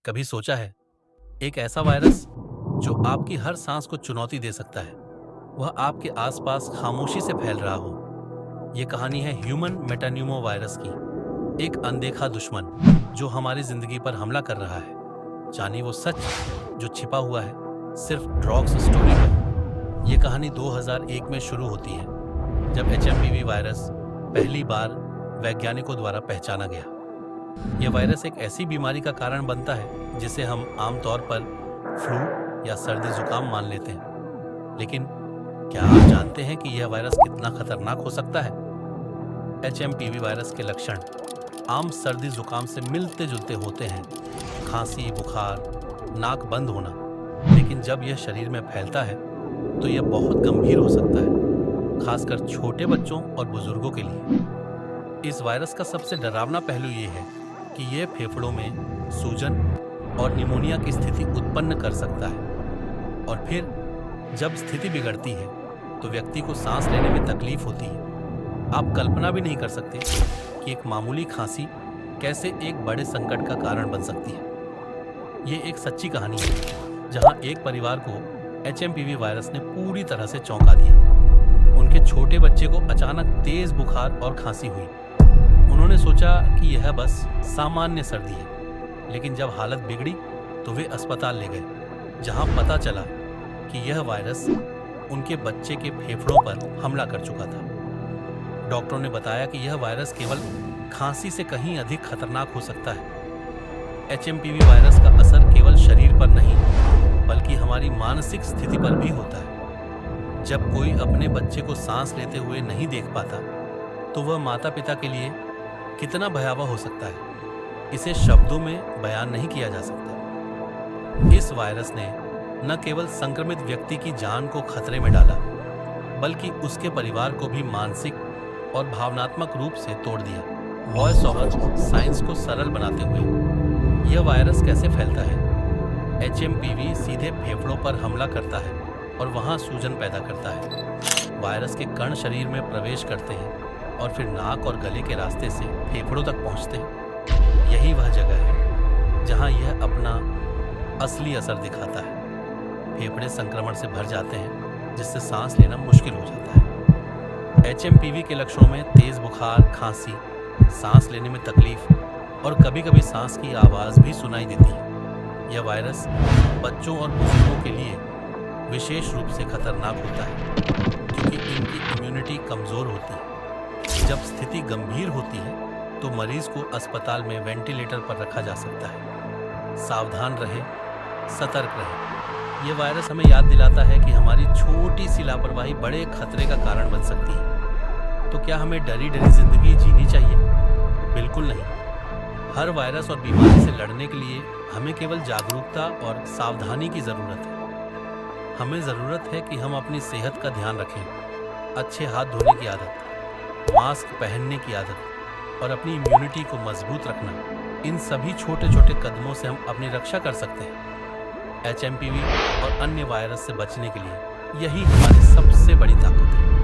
कभी सोचा है, एक ऐसा वायरस जो आपकी हर सांस को चुनौती दे सकता है, वह आपके आसपास खामोशी से फैल रहा हो। ये कहानी है ह्यूमन मेटान्यूमो वायरस की, एक अनदेखा दुश्मन जो हमारी जिंदगी पर हमला कर रहा है। जानिए वो सच जो छिपा हुआ है सिर्फ ड्रग्स स्टोरी पर। यह कहानी 2001 में शुरू होती है, जब HMPV वायरस पहली बार वैज्ञानिकों द्वारा पहचाना गया। यह वायरस एक ऐसी बीमारी का कारण बनता है जिसे हम आमतौर पर फ्लू या सर्दी जुकाम मान लेते हैं, लेकिन क्या आप जानते हैं कि यह वायरस कितना खतरनाक हो सकता है? HMPV वायरस के लक्षण आम सर्दी जुकाम से मिलते जुलते होते हैं, खांसी, बुखार, नाक बंद होना, लेकिन जब यह शरीर में फैलता है तो यह बहुत गंभीर हो सकता है, खासकर छोटे बच्चों और बुजुर्गों के लिए। इस वायरस का सबसे डरावना पहलू यह है कि यह फेफड़ों में सूजन और निमोनिया की स्थिति उत्पन्न कर सकता है, और फिर जब स्थिति बिगड़ती है तो व्यक्ति को सांस लेने में तकलीफ होती है। आप कल्पना भी नहीं कर सकते कि एक मामूली खांसी कैसे एक बड़े संकट का कारण बन सकती है। ये एक सच्ची कहानी है जहां एक परिवार को HMPV वायरस ने पूरी तरह से चौंका दिया। उनके छोटे बच्चे को अचानक तेज बुखार और खांसी हुई। उन्होंने सोचा कि यह बस सामान्य सर्दी है, लेकिन जब हालत बिगड़ी तो वे अस्पताल ले गए, जहां पता चला कि यह वायरस उनके बच्चे के फेफड़ों पर हमला कर चुका था। डॉक्टरों ने बताया कि यह वायरस केवल खांसी से कहीं अधिक खतरनाक हो सकता है। HMPV वायरस का असर केवल शरीर पर नहीं, बल्कि हमारी मानसिक स्थिति पर भी होता है। जब कोई अपने बच्चे को सांस लेते हुए नहीं देख पाता, तो वह माता पिता के लिए कितना भयावह हो सकता है, इसे शब्दों में बयान नहीं किया जा सकता। इस वायरस ने न केवल संक्रमित व्यक्ति की जान को खतरे में डाला, बल्कि उसके परिवार को भी मानसिक और भावनात्मक रूप से तोड़ दिया। वॉइस ओवर साइंस को सरल बनाते हुए, यह वायरस कैसे फैलता है? HMPV सीधे फेफड़ों पर हमला करता है और वहां सूजन पैदा करता है। वायरस के कण शरीर में प्रवेश करते हैं और फिर नाक और गले के रास्ते से फेफड़ों तक पहुंचते हैं। यही वह जगह है जहां यह अपना असली असर दिखाता है। फेफड़े संक्रमण से भर जाते हैं, जिससे सांस लेना मुश्किल हो जाता है। HMPV के लक्षणों में तेज बुखार, खांसी, सांस लेने में तकलीफ और कभी-कभी सांस की आवाज़ भी सुनाई देती है। यह वायरस बच्चों और बुजुर्गों के लिए विशेष रूप से खतरनाक होता है, क्योंकि इनकी इम्यूनिटी कमज़ोर होती है। जब स्थिति गंभीर होती है तो मरीज को अस्पताल में वेंटिलेटर पर रखा जा सकता है। सावधान रहें, सतर्क रहें। यह वायरस हमें याद दिलाता है कि हमारी छोटी सी लापरवाही बड़े खतरे का कारण बन सकती है। तो क्या हमें डरी डरी जिंदगी जीनी चाहिए? बिल्कुल नहीं। हर वायरस और बीमारी से लड़ने के लिए हमें केवल जागरूकता और सावधानी की ज़रूरत है। हमें ज़रूरत है कि हम अपनी सेहत का ध्यान रखें। अच्छे हाथ धोने की आदत, मास्क पहनने की आदत और अपनी इम्यूनिटी को मजबूत रखना, इन सभी छोटे छोटे कदमों से हम अपनी रक्षा कर सकते हैं। HMPV और अन्य वायरस से बचने के लिए यही हमारी सबसे बड़ी ताकत है।